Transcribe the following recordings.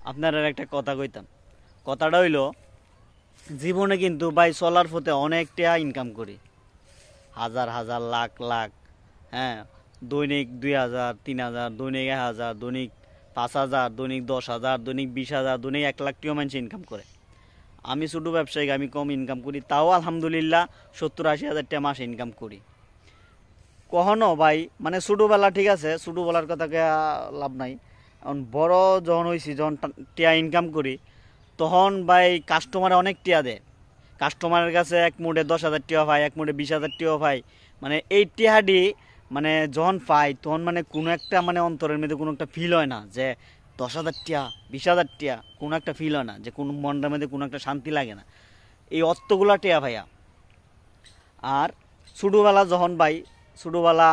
আপনার একটা কথা কইতাম। কথাটা হইল, জীবনে কিন্তু ভাই চলার পথে অনেক টাকা ইনকাম করি, হাজার হাজার লাখ লাখ। হ্যাঁ, দৈনিক 2,000 3,000, দৈনিক 1,000, দৈনিক 5,000, দৈনিক 10,000, দৈনিক 20,000, দৈনিক 1 লাখ টাকা মানুষ ইনকাম করে। আমি ছোটো ব্যবসায়িক, আমি কম ইনকাম করি, তাও আলহামদুলিল্লাহ 70-80 হাজার টাকা মাসে ইনকাম করি। কখনো ভাই মানে ছোটোবেলা ঠিক আছে, ছোটোবেলার কথাকে লাভ নাই। এখন বড় যখন হয়েছি, যখন টিয়া ইনকাম করি, তখন ভাই কাস্টমারে অনেক টিয়া দেয়। কাস্টমারের কাছে এক মুঠে 10,000 টাকা পাই, এক মুঠে 20,000 টাকা পাই। মানে এই টিয়াডি মানে যখন পাই, তখন মানে কোনো একটা মানে অন্তরের মধ্যে কোনো একটা ফিল হয় না যে 10,000 টাকা 20,000 টাকা, কোনো একটা ফিল হয় না যে কোনো মনটার মধ্যে কোনো একটা শান্তি লাগে না এই অত্তগুলা টিয়া ভাইয়া। আর ছোটোবেলা যখন ভাই, ছোটোবেলা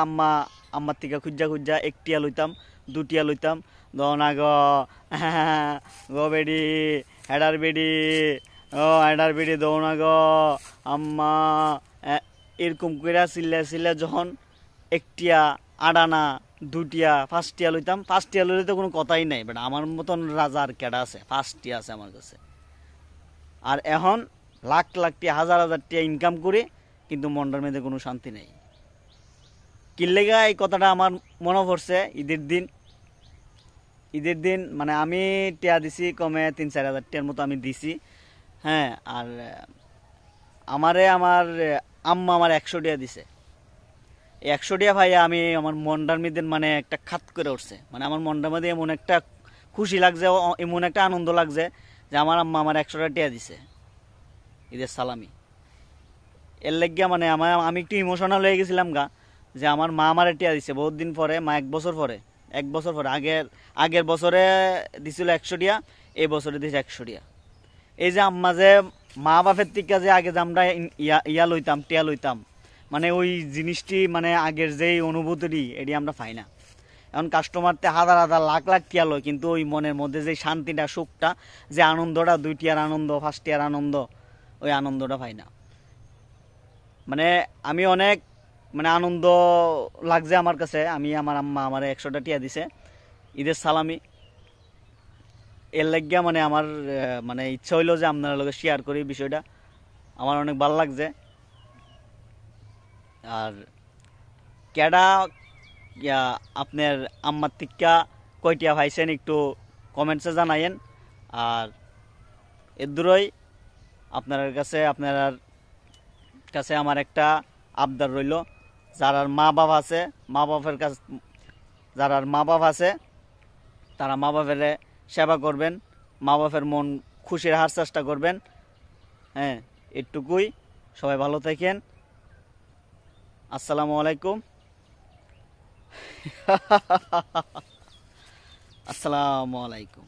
আম্মার থেকে খুঁজা খুঁজা 1 টিয়া লইতাম, 2 টিয়া লইতাম, তখন আগ গো বেডি, হেডার বেডি, ও হেডার বেডি দৌন আগ আম্মা, এরকম করে চিল্লা চিল্লা যখন 1 টিয়া, 8 আনা, 2 টিয়া, 5 টিয়া লইতাম। 5 টিয়া লইলে তো কোনো কথাই নাই, বাট আমার মতন রাজা আর কেডা আছে, 5 টিয়া আছে আমার কাছে। আর এখন লাখ লাখ টিয়া, হাজার হাজার টিয়া ইনকাম করে, কিন্তু মনটার মধ্যে কোনো শান্তি নেই। কিল্লেগা এই কথাটা আমার মনে পড়ছে ঈদের দিন মানে আমি টিয়া দিছি কমে 3-4 হাজার টিয়ার মতো আমি দিছি। হ্যাঁ, আর আমার আম্মা আমার 100 টিয়া দিছে। এই 100 টিয়া ভাই আমি আমার মনটার মধ্যে মানে একটা খাত করে উঠছে, মানে আমার মনটার মধ্যে এমন একটা খুশি লাগছে, এমন একটা আনন্দ লাগছে যে আমার আম্মা আমার 100টা টিয়া দিছে ঈদের সালামি। এর লাগিয়া মানে আমি একটু ইমোশনাল হয়ে গেছিলাম গা, যে আমার মা আমার টিয়া দিছে বহুত দিন পরে, মা 1 বছর পরে আগের বছরে দিছিল 100 টিয়া, এই বছরে দিছে 100 টিয়া। এই যে আম্মা যে মা বাপের থেকে যে আগে যে আমরা ইয়া লইতাম, টিয়া লইতাম, মানে ওই জিনিসটি মানে আগের যেই অনুভূতি এটি আমরা পাই না। এখন কাস্টমারতে হাজার হাজার লাখ লাখ টিয়া লয়, কিন্তু ওই মনের মধ্যে যে শান্তিটা, সুখটা, যে আনন্দটা, 2 টিয়ার আনন্দ, 5 টিয়ার আনন্দ, ওই আনন্দটা পাই না। মানে আমি অনেক মানে আনন্দ লাগছে আমার কাছে, আমার আম্মা আমার 100টা টিয়া দিছে ঈদের সালামি। এর লাগিয়া মানে আমার মানে ইচ্ছা হইলো যে আপনার লগে শেয়ার করি বিষয়টা, আমার অনেক ভালো লাগছে। আর কেডা আপনার আম্মার টিক্কা কয়টিয়া ভাইছেন একটু কমেন্টসে জানাইন। আর এর দূরই আপনার কাছে আমার একটা আবদার রইল, যারা মা বাপ আছে, মা বাপের কাছে যারা মা বাপ আছে, তারা মা বাপের সেবা করবেন, মা বাপের মন খুশি রাখার চেষ্টা করবেন। হ্যাঁ, এটুকুই। সবাই ভালো থাকেন। আসসালামু আলাইকুম। আসসালামু আলাইকুম।